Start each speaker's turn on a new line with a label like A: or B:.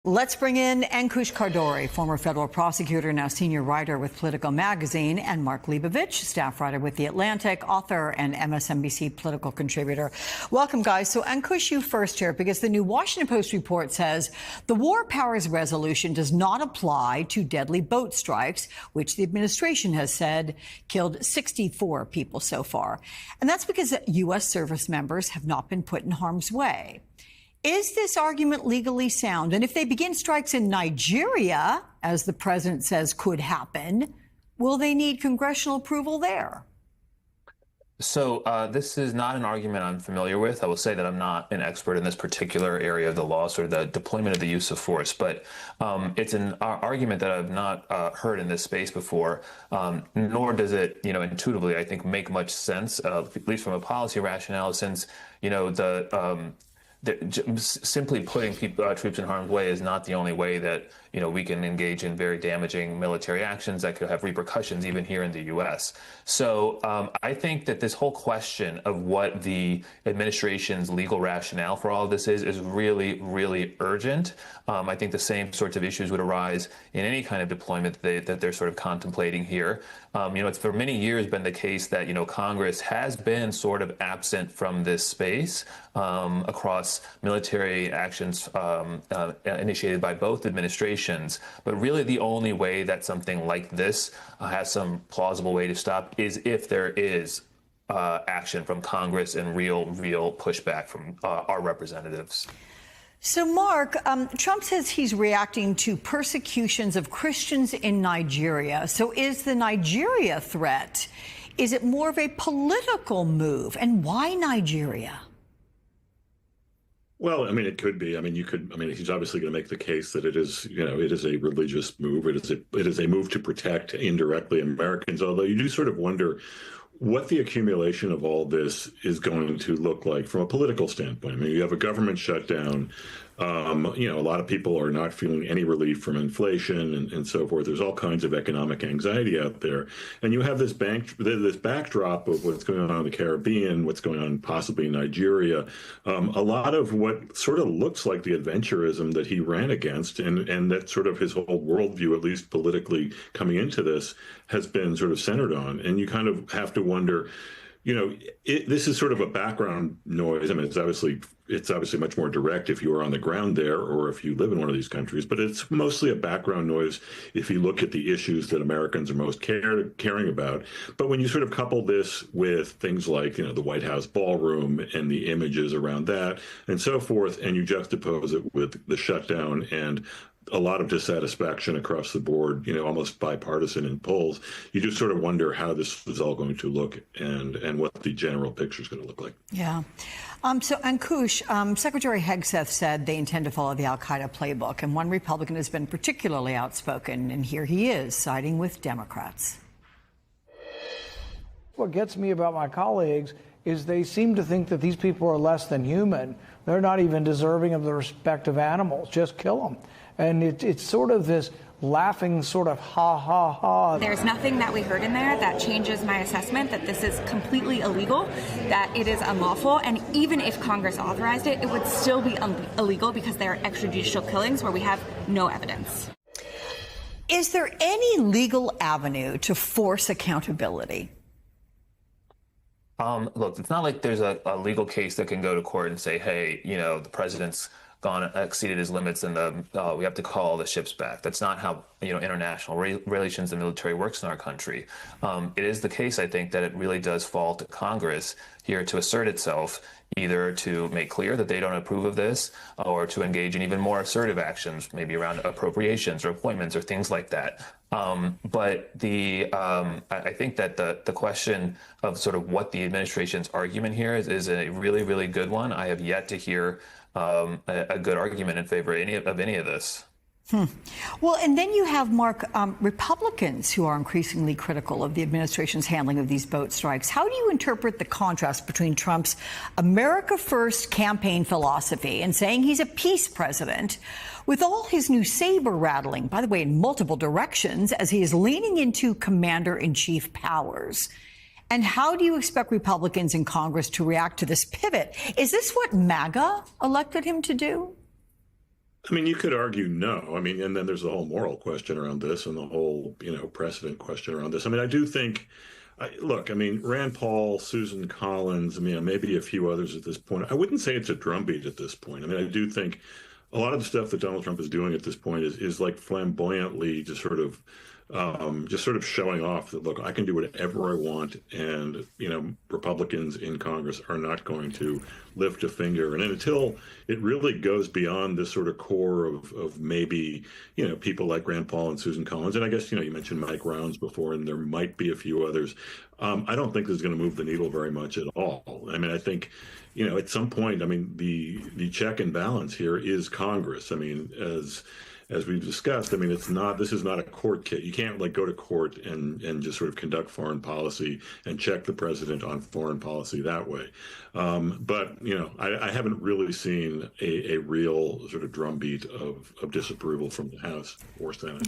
A: Let's bring in Ankush Khardori, former federal prosecutor, now senior writer with Politico Magazine, and Mark Leibovich, staff writer with The Atlantic, author and MSNBC political contributor. Welcome, guys. So, Ankush, you first here, because the new Washington Post report says the War Powers Resolution does not apply to deadly boat strikes, which the administration has said killed 64 people so far. And that's because U.S. service members have not been put in harm's way. Is this argument legally sound? And if they begin strikes in Nigeria, as the president says could happen, will they need congressional approval there?
B: So this is not an argument I'm familiar with. I will say that I'm not an expert in this particular area of the law, sort of the deployment of the use of force. But it's an argument that I've not heard in this space before, nor does it, intuitively, I think, make much sense, at least from a policy rationale, since, simply putting troops in harm's way is not the only way that we can engage in very damaging military actions that could have repercussions even here in the U.S. So I think that this whole question of what the administration's legal rationale for all of this is really, really urgent. I think the same sorts of issues would arise in any kind of deployment that they're sort of contemplating here. It's for many years been the case that, Congress has been sort of absent from this space across military actions initiated by both administrations. But really the only way that something like this has some plausible way to stop is if there is action from Congress and real pushback from our representatives.
A: So, Mark, Trump says he's reacting to persecutions of Christians in Nigeria. So is the Nigeria threat, is it more of a political move? And why Nigeria?
C: Well, it could be. He's obviously going to make the case that it is a religious move. It is a move to protect indirectly Americans, although you do sort of wonder what the accumulation of all this is going to look like from a political standpoint. You have a government shutdown. A lot of people are not feeling any relief from inflation and so forth. There's all kinds of economic anxiety out there. And you have this backdrop of what's going on in the Caribbean, what's going on possibly in Nigeria. A lot of what sort of looks like the adventurism that he ran against and that sort of his whole worldview, at least politically coming into this, has been sort of centered on. And you kind of have to wonder, this is sort of a background noise. It's obviously much more direct if you are on the ground there or if you live in one of these countries, but it's mostly a background noise if you look at the issues that Americans are most caring about. But when you sort of couple this with things like, the White House ballroom and the images around that and so forth, and you juxtapose it with the shutdown and a lot of dissatisfaction across the board, almost bipartisan in polls, you just sort of wonder how this is all going to look and what the general picture is going to look like.
A: Yeah. So, Ankush, Secretary Hegseth said they intend to follow the al-Qaeda playbook, and one Republican has been particularly outspoken, and here he is siding with Democrats.
D: What gets me about my colleagues is they seem to think that these people are less than human. They're not even deserving of the respect of animals. Just kill them. And it's sort of this laughing sort of ha, ha, ha.
E: There's nothing that we heard in there that changes my assessment that this is completely illegal, that it is unlawful, and even if Congress authorized it, it would still be illegal because they are extrajudicial killings where we have no evidence.
A: Is there any legal avenue to force accountability?
B: Look, it's not like there's a legal case that can go to court and say, hey, the president's exceeded his limits and we have to call the ships back. That's not how international relations and military works in our country. It is the case, I think, that it really does fall to Congress here to assert itself, either to make clear that they don't approve of this or to engage in even more assertive actions, maybe around appropriations or appointments or things like that. But I think that the question of sort of what the administration's argument here is a really, really good one. I have yet to hear a good argument in favor of any of this.
A: Well, and then you have, Mark, Republicans who are increasingly critical of the administration's handling of these boat strikes. How do you interpret the contrast between Trump's America First campaign philosophy and saying he's a peace president with all his new saber rattling, by the way, in multiple directions, as he is leaning into commander-in-chief powers? And how do you expect Republicans in Congress to react to this pivot? Is this what MAGA elected him to do?
C: I mean, you could argue no. I mean, and then there's the whole moral question around this and the whole, precedent question around this. I mean, I do think, look, I mean, Rand Paul, Susan Collins, I mean, maybe a few others at this point. I wouldn't say it's a drumbeat at this point. I mean, I do think a lot of the stuff that Donald Trump is doing at this point is like flamboyantly just sort of showing off that, look, I can do whatever I want, and Republicans in Congress are not going to lift a finger. And until it really goes beyond this sort of core of maybe people like Rand Paul and Susan Collins, and I guess you mentioned Mike Rounds before, and there might be a few others. I don't think this is going to move the needle very much at all. I mean, I think at some point, I mean, the check and balance here is Congress. I mean, as we've discussed, I mean, this is not a court case. You can't go to court and just sort of conduct foreign policy and check the president on foreign policy that way. But I haven't really seen a real sort of drumbeat of disapproval from the House or Senate.